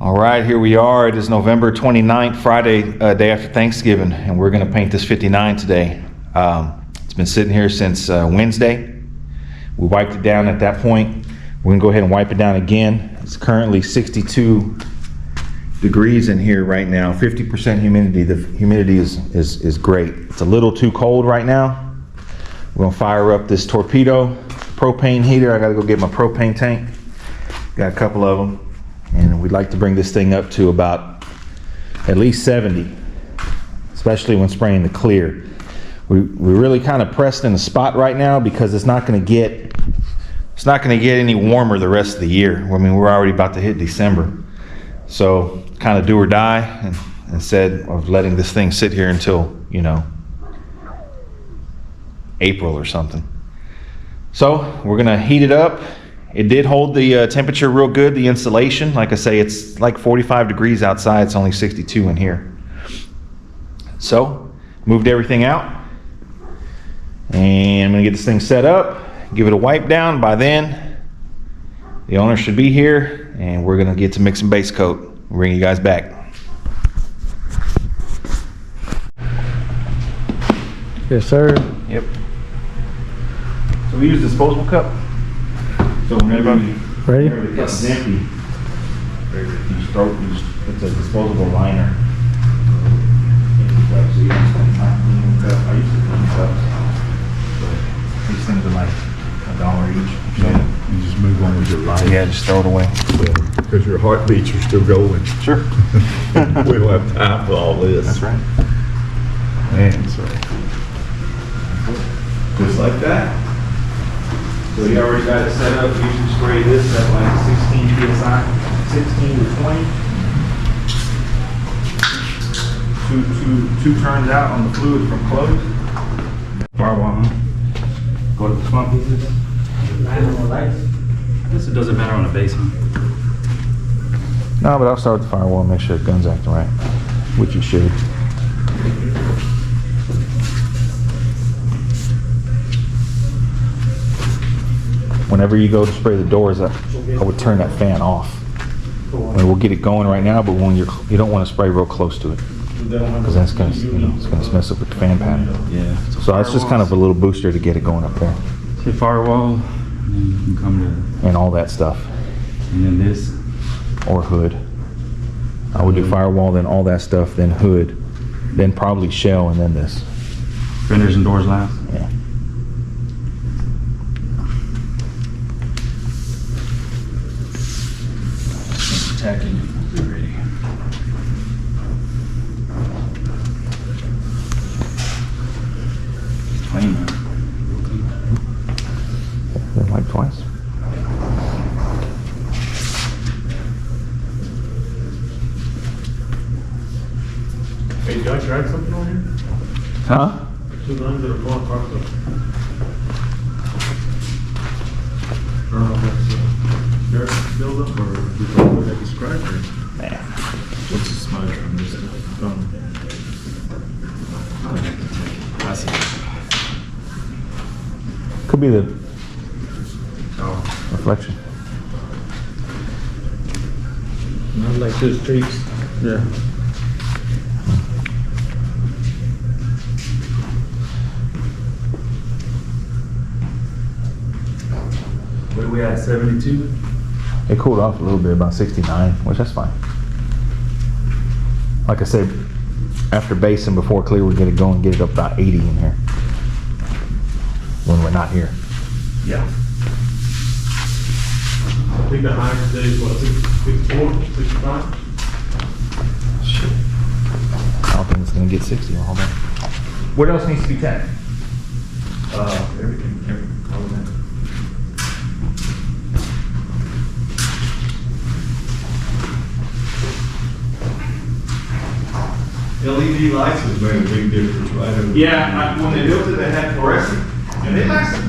All right, here we are. It is November 29th, Friday, day after Thanksgiving, and we're going to paint this 59 today. It's been sitting here since Wednesday. We wiped it down at that point. We're going to go ahead and wipe it down again. It's currently 62 degrees in here right now, 50% humidity. The humidity is great. It's a little too cold right now. We're going to fire up this torpedo propane heater. I got to go get my propane tank. Got a couple of them. And we'd like to bring this thing up to about at least 70, especially when spraying the clear. We're really kind of pressed in a spot right now because it's not going to get any warmer the rest of the year. I mean, we're already about to hit December. So kind of do or die instead of letting this thing sit here until, you know, April or something. So we're going to heat it up. It did hold the temperature real good, the insulation. Like I say, it's like 45 degrees outside. It's only 62 in here. So, moved everything out. And I'm going to get this thing set up, give it a wipe down. By then, the owner should be here, and we're going to get to mixing base coat. We'll bring you guys back. Yes, sir. Yep. So we use disposable cup. So whenever the cup is empty, it's a disposable liner. So you don't spend time cleaning the cup. I used to clean cups, but these things are like $1 each. So You just move on with your life. yeah, just throw it away. Because your heartbeats are still going. Sure. We don't have time for all this. That's right. Man, that's right. Just like that. So you already got it set up. You usually spray this at like 16 psi, 16 to 20. Two turns out on the fluid from close. Firewall, huh? Go to the small pieces. I guess it doesn't matter on a base, huh? No, but I'll start with the firewall and make sure the gun's acting right, which you should. Whenever you go to spray the doors, I would turn that fan off. I mean, we'll get it going right now, but when you don't want to spray real close to it, because that's going to, it's going to mess up with the fan pattern. Yeah. So it's just kind of a little booster to get it going up there, Hit firewall, and then you can come and all that stuff, to, and then this. or hood. I would do firewall, then all that stuff, then hood, then probably shell, and then this. Fenders and doors last. Yeah. Attacking. Be ready. Clean, man. Then wipe twice. Hey, did I drag something on here? Huh? 2 lines that are going across the... I don't know if that's dirt buildup or if it's what I described or... Nah. What's the smudge on this? I see. Could be the Oh, reflection. not like this streaks. Yeah. What are we at, 72? It cooled off a little bit, about 69, which that's fine. Like I said, after base and before clear, we get it going, get it up about 80 in here when we're not here. Yeah. I think the highest today is what, 64, 65? Shit. I don't think it's gonna get 60. Hold on. What else needs to be tapped? Everything, all of that. LED lights has made a big difference, right? Yeah, when they built it, they had fluorescent, and they lasted.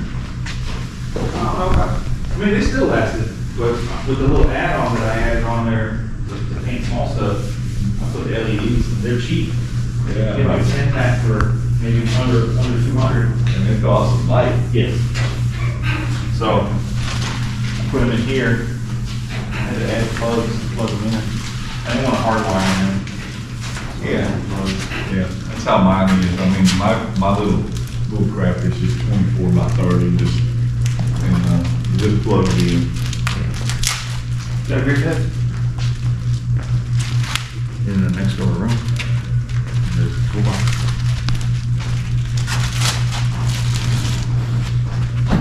I don't know. I mean, they still lasted, but with the little add-on that I added on there to paint small stuff, I put the LEDs. They're cheap. Yeah. Get like 10 pack for maybe under 200. And it costs a light. Yes. So I put them in here. I had to add plugs, plug them in. I didn't want to hardwire in. Yeah, that's how mine is. I mean, my little crap is just 24 by 30, just plug it in. Got a great head. In the next door room. There's a toolbox.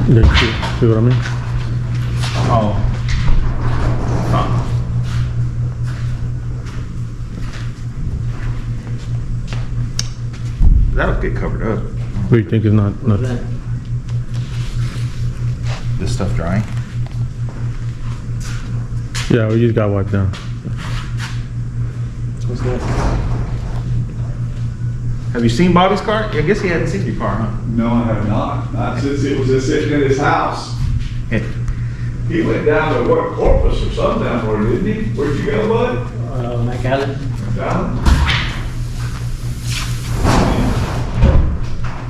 Yeah, see what I mean? Oh. Huh. That'll get covered up. What do you think is not? This stuff drying. Yeah, we just got wiped down. What's that? Have you seen Bobby's car? I guess he hadn't seen your car, huh? No, I have not. Not since it was just sitting in his house. He went down to what, Corpus or something down there, didn't he? Where'd you go, bud? McAllen. Down?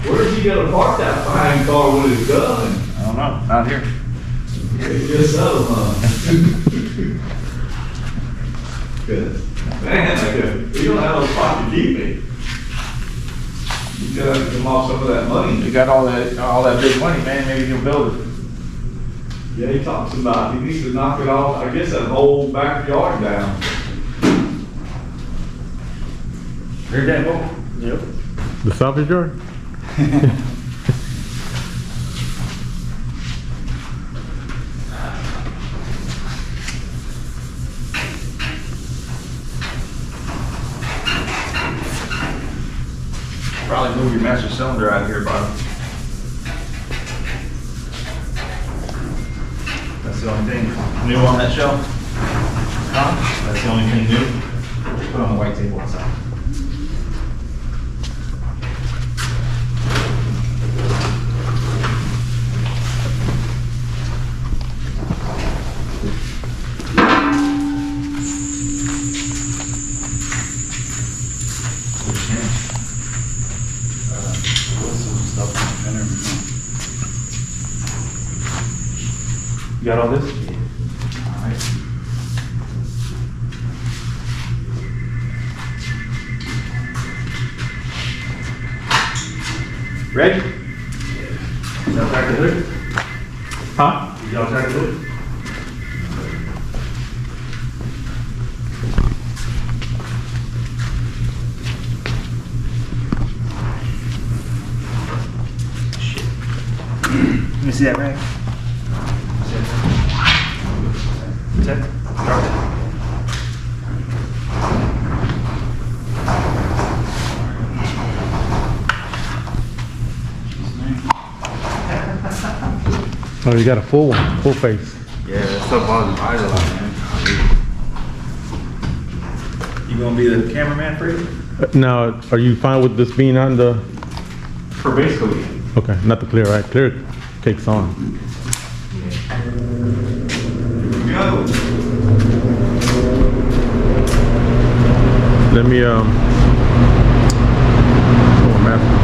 Where's he gonna park that fine car when it's done? I don't know. Not here. I guess so, huh? Good. Man, you don't have no spot to keep it. You gotta come off some of that money. You got all that big money, man. Maybe he'll build it. Yeah, he talks about, he needs to knock it off, I guess that whole backyard down. Heard that, Bo? Yep. The salvage yard? Probably move your master cylinder out of here, Bob. That's the only thing new on that shelf. Huh? That's the only thing new. Put on the white table outside. You got all this? All right. Ready? Y'all track the hood? Huh? Did y'all track the hood? Let me see that rag. Check. Drop it. Oh, you got a full one, full face. Yeah, that stuff bothers my eyes a lot, man. You gonna be the cameraman for it? Now, are you fine with this being on the, For basically. okay, not the clear, right? Clear takes on. Go. Let me, oh, master.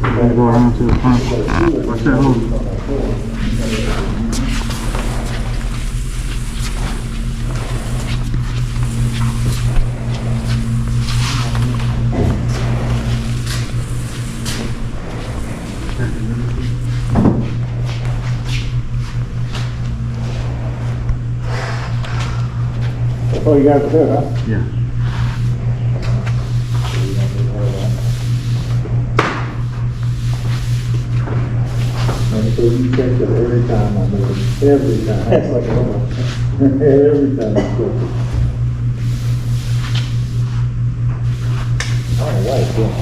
Gotta go around to the front. Watch that hole. That's all you got to do, huh? Yeah. And so you check it every time I do it. Every time. That's like a home. Every time I do it. Oh, right, yeah.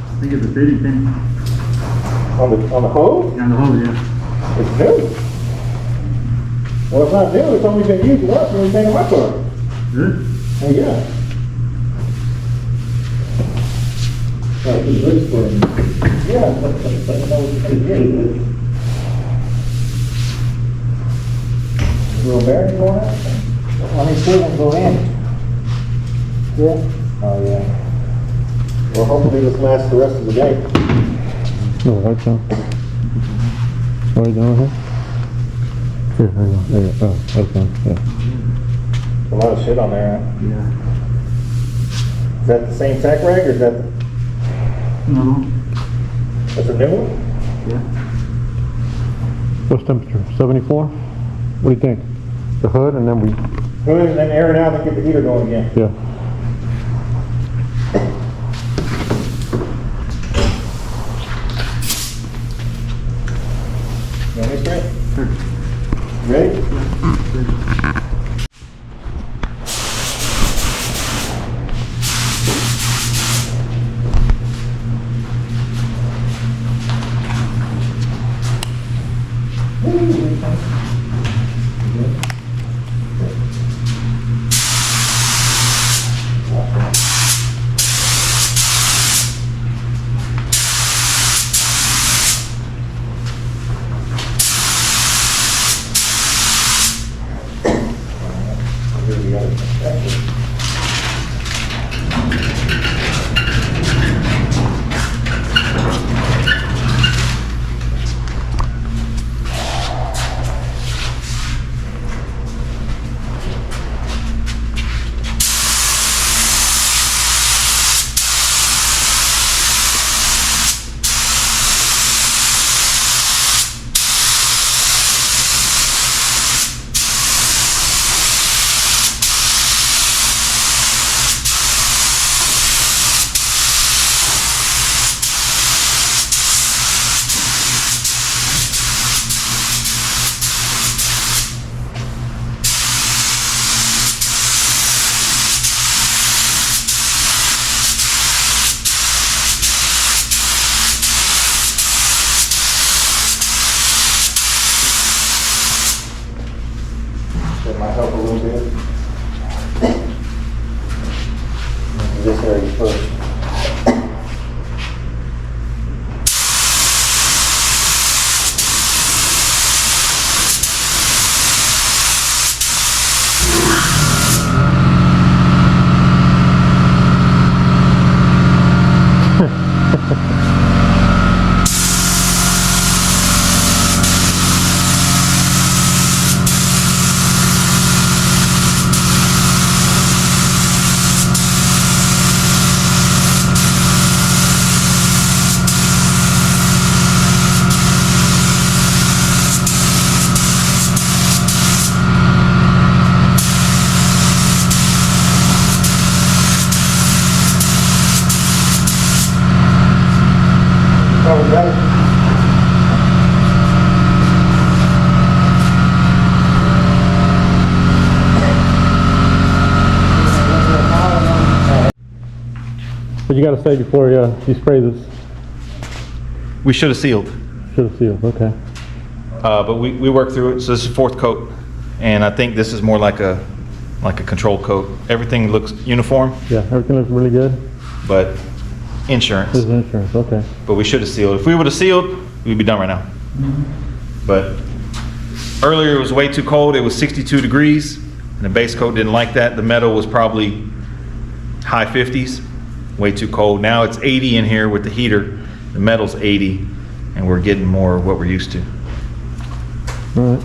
I think it's a fitting thing. On the hose? Yeah, the hole, yeah. It's new. Well, it's not new, it's only been used once when we made my car. Good? Oh, yeah. Right, it's good for you. Yeah, but Little bearing going out? I mean, still gonna go in. Yeah? Oh, yeah. Well, hopefully this lasts the rest of the day. No, I can't. What are you doing here? Here, hang on. There you go. Oh, okay, yeah. A lot of shit on there, huh? Yeah. Is that the same tack rag or is that, No. that's a new one? Yeah. What's temperature? 74? What do you think? The hood and then we, Go ahead and then air it out and get the heater going again. yeah. You want me to spray? Sure. Ready? That might help a little bit. This area first. Probably better. What you gotta say before you spray this? We should have sealed, Should have sealed, okay. but we worked through it, so this is fourth coat. And I think this is more like a control coat. Everything looks uniform, Yeah, everything looks really good. but insurance. This is insurance, okay. But we should have sealed. If we would have sealed, we'd be done right now. But earlier it was way too cold. It was 62 degrees. And the base coat didn't like that. The metal was probably high 50s, way too cold. Now it's 80 in here with the heater. The metal's 80, and we're getting more of what we're used to. All right.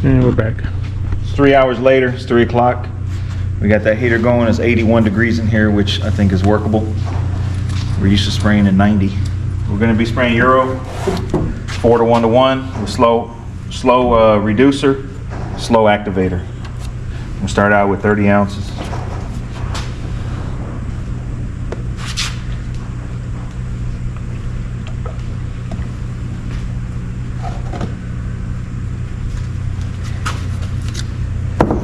And we're back. It's 3 hours later, it's 3 o'clock. We got that heater going, it's 81 degrees in here, which I think is workable. We're used to spraying in 90. We're gonna be spraying Euro, 4 to 1 to 1, with slow reducer, slow activator. We'll start out with 30 ounces.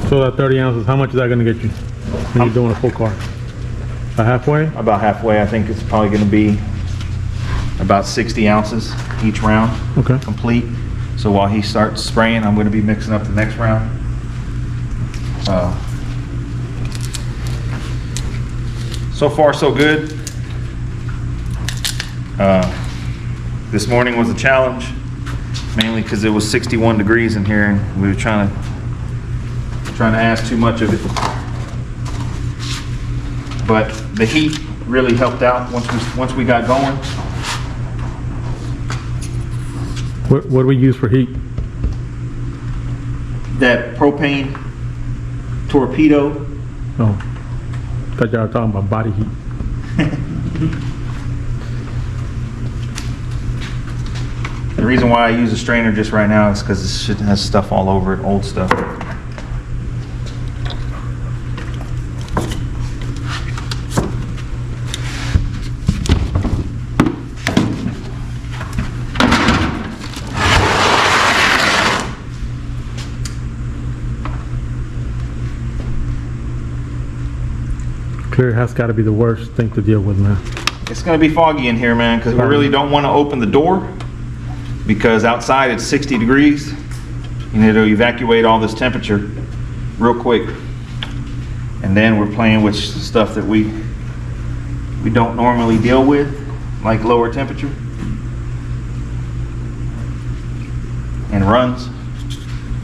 So that 30 ounces, how much is that gonna get you when you're doing a full car? Halfway? About halfway. I think it's probably gonna be about 60 ounces each round. Okay. Complete. So while he starts spraying, I'm gonna be mixing up the next round. So far, so good. This morning was a challenge, mainly because it was 61 degrees in here, and we were trying to ask too much of it. But the heat really helped out once we got going. What do we use for heat? That propane torpedo. Oh, thought y'all were talking about body heat. The reason why I use a strainer just right now is because this shit has stuff all over it, old stuff. clear has got to be the worst thing to deal with, man. It's gonna be foggy in here, man, because we really don't want to open the door because outside it's 60 degrees and it'll evacuate all this temperature real quick. And then we're playing with stuff that we don't normally deal with, like lower temperature and runs.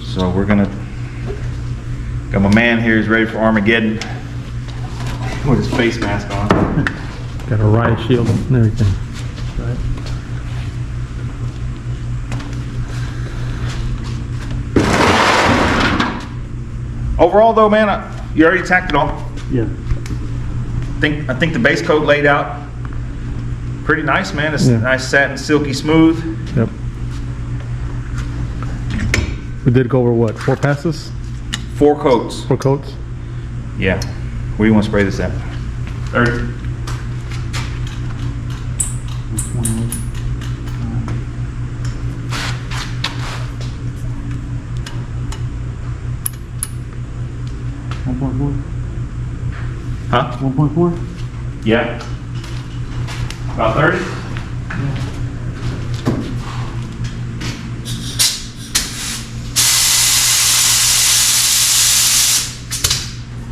So we're gonna, got my man here is ready for Armageddon with his face mask on. Got a riot shield and everything. Right. Overall though, man, you already tacked it all. Yeah. I think the base coat laid out pretty nice, man. It's Yeah. nice satin, silky smooth. Yep. We did go over what? 4 passes? 4 coats. 4 coats? Yeah. Where do you want to spray this at? 30. Huh? 1.4? Yeah. About 30?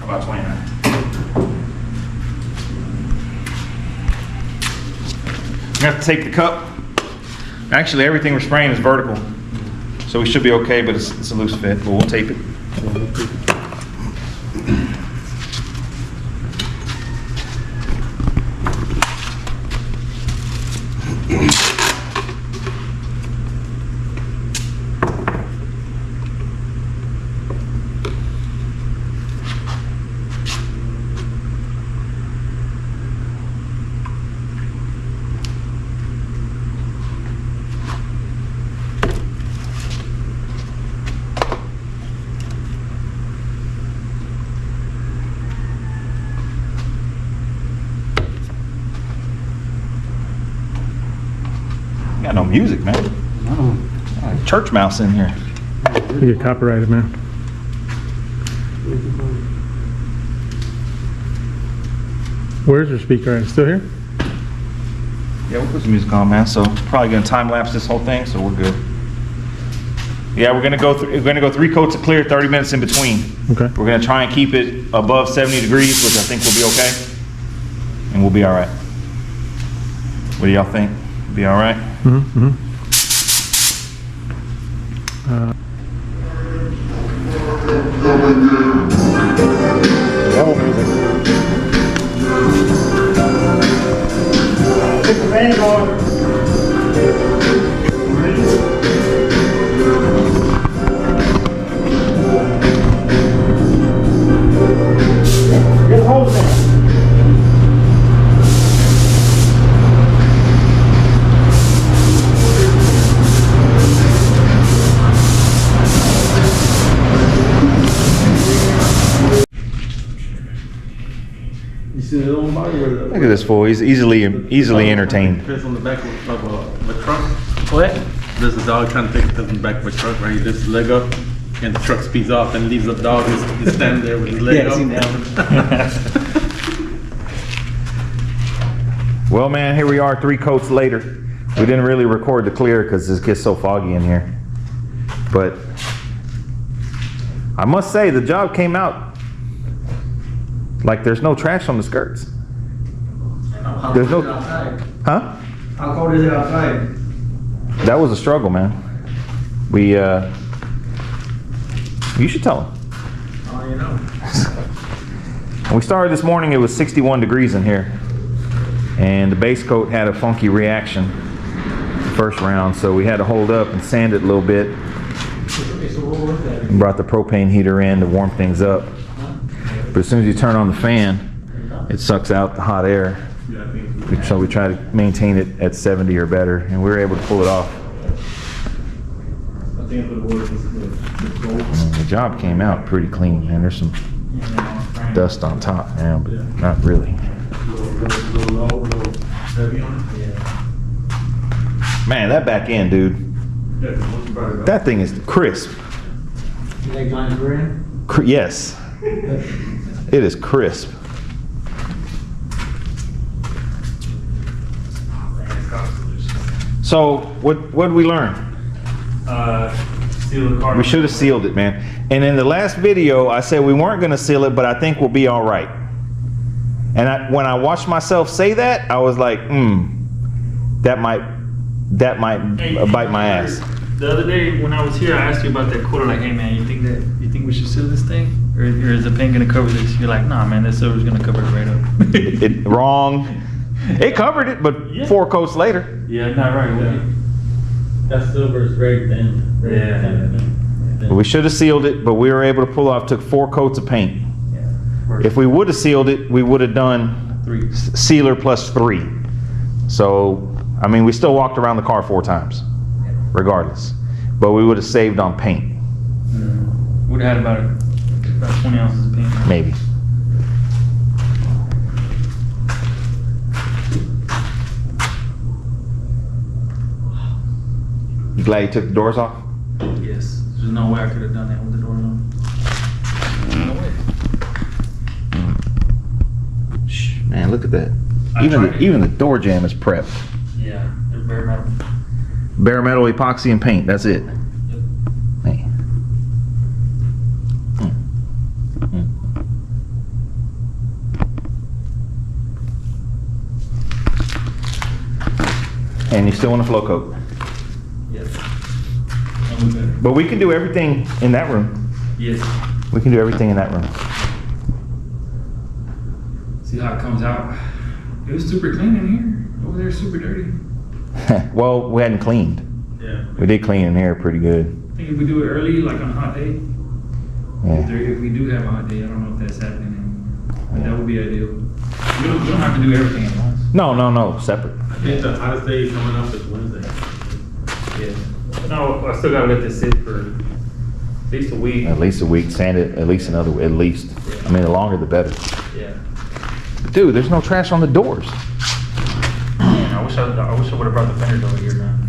About 29. You have to take the cup. Actually, everything we're spraying is vertical. So we should be okay, but it's a loose fit, but we'll tape it. Got no music, man. Like church mouse in here. You get copyrighted, man. Where's your speaker at? Still here? Yeah, we'll put some music on, man. So probably gonna time lapse this whole thing, so we're good. Yeah, we're gonna go 3 coats of clear, 30 minutes in between. Okay. We're gonna try and keep it above 70 degrees, which I think will be okay, and we'll be all right. What do y'all think? Be all right? Mm-hmm. Get the fan going. Get a hold of that. You see the old bodywork? Look at this fool. He's easily entertained. Fits on the back of a truck. What? There's a dog trying to take it to the back of a truck, right? He lifts his leg up, and the truck speeds off, and leaves the dog. He's standing there with his leg Yeah, up. I seen that one. Well, man, here we are 3 coats later. We didn't really record the clear because this gets so foggy in here. But I must say the job came out like there's no trash on the skirts. There's no, huh? How cold is it outside? That was a struggle, man. We, you should tell them. Oh, you know. When we started this morning, it was 61 degrees in here. And the base coat had a funky reaction the first round, so we had to hold up and sand it a little bit. And brought the propane heater in to warm things up. But as soon as you turn on the fan, it sucks out the hot air. So we try to maintain it at 70 or better, and we were able to pull it off. I think the word is the gold. The job came out pretty clean, man. There's some dust on top, man, but not really. Little low, little heavy on it. Man, that back end, dude, Yeah, once you brought it up. that thing is crisp. You like Johnny Green? Yes, it is crisp. So what did we learn? Seal the car. We should have sealed it, man. And in the last video, I said we weren't going to seal it, but I think we'll be all right. And when I watched myself say that, I was like, that might bite my ass. The other day when I was here, I asked you about that quarter. Like, hey man, you think we should seal this thing, or is the paint gonna cover this? You're like, nah, man, that silver's gonna cover it right up. Wrong. It covered it, but Yeah. 4 coats later. Yeah, not right. That silver is very thin. very Yeah. thin. We should have sealed it, but we were able to pull off. Took 4 coats of paint. If we would have sealed it, we would have done 3. sealer plus 3. So, I mean, we still walked around the car 4 times, regardless. But we would have saved on paint, Would have had about 20 ounces of paint. maybe. You glad you took the doors off? Yes. There's no way I could have done that with the doors on. No way. Man, look at that. I tried it. Even the door jamb is prepped. Yeah, they're bare metal. Bare metal, epoxy, and paint. That's it. Yep. Man. And you still want a flow coat. Yes. That'll be better. But we can do everything in that room. Yes. We can do everything in that room. See how it comes out. It was super clean in here. Over there, super dirty. Well, we hadn't cleaned. Yeah. We did clean in here pretty good. I think if we do it early, like on a hot day, Yeah. if we do have a hot day, I don't know if that's happening anymore. But that would be ideal. You don't have to do everything at once. No, separate. I think the hottest day coming up is Wednesday. Yeah. No, I still gotta let this sit for at least a week. At least a week, sand it at least another, at least. I mean, the longer the better. Yeah. Dude, there's no trash on the doors. Man, I wish I would have brought the fenders over here, man.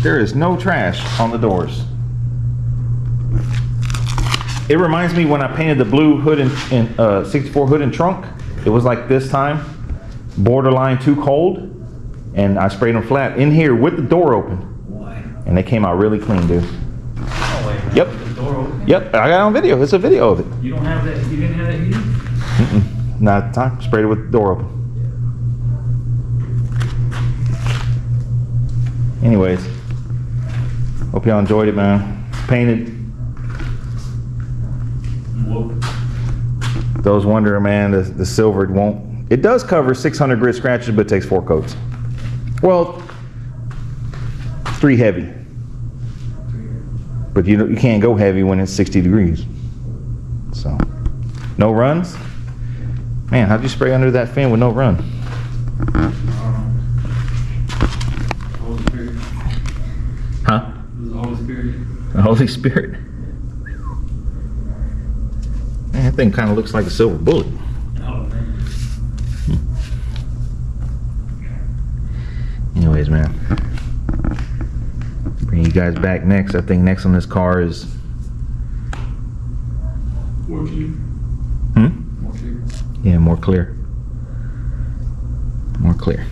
There is no trash on the doors. It reminds me when I painted the blue hood and 64 hood and trunk. It was like this time, borderline too cold, and I sprayed them flat in here with the door open, Why? and they came out really clean, dude. Oh wait, man. Yep. The door open? Yep, I got it on video. It's a video of it. You don't have that, you didn't have that heater? Not at the time. Sprayed it with the door open. Anyways, hope y'all enjoyed it, man. Painted. Whoa. Those wondering, man, the silver won't. It does cover 600 grit scratches, but it takes 4 coats. Well, 3 heavy. But you can't go heavy when it's 60 degrees. So, no runs. Man, how'd you spray under that fin with no run? Holy Spirit. Huh? It was the Holy Spirit. The Holy Spirit. Man, that thing kind of looks like a silver bullet. Oh man. Anyways, man. Bring you guys back next. I think next on this car is. More clear. Hmm? More clear. Yeah, more clear. More clear.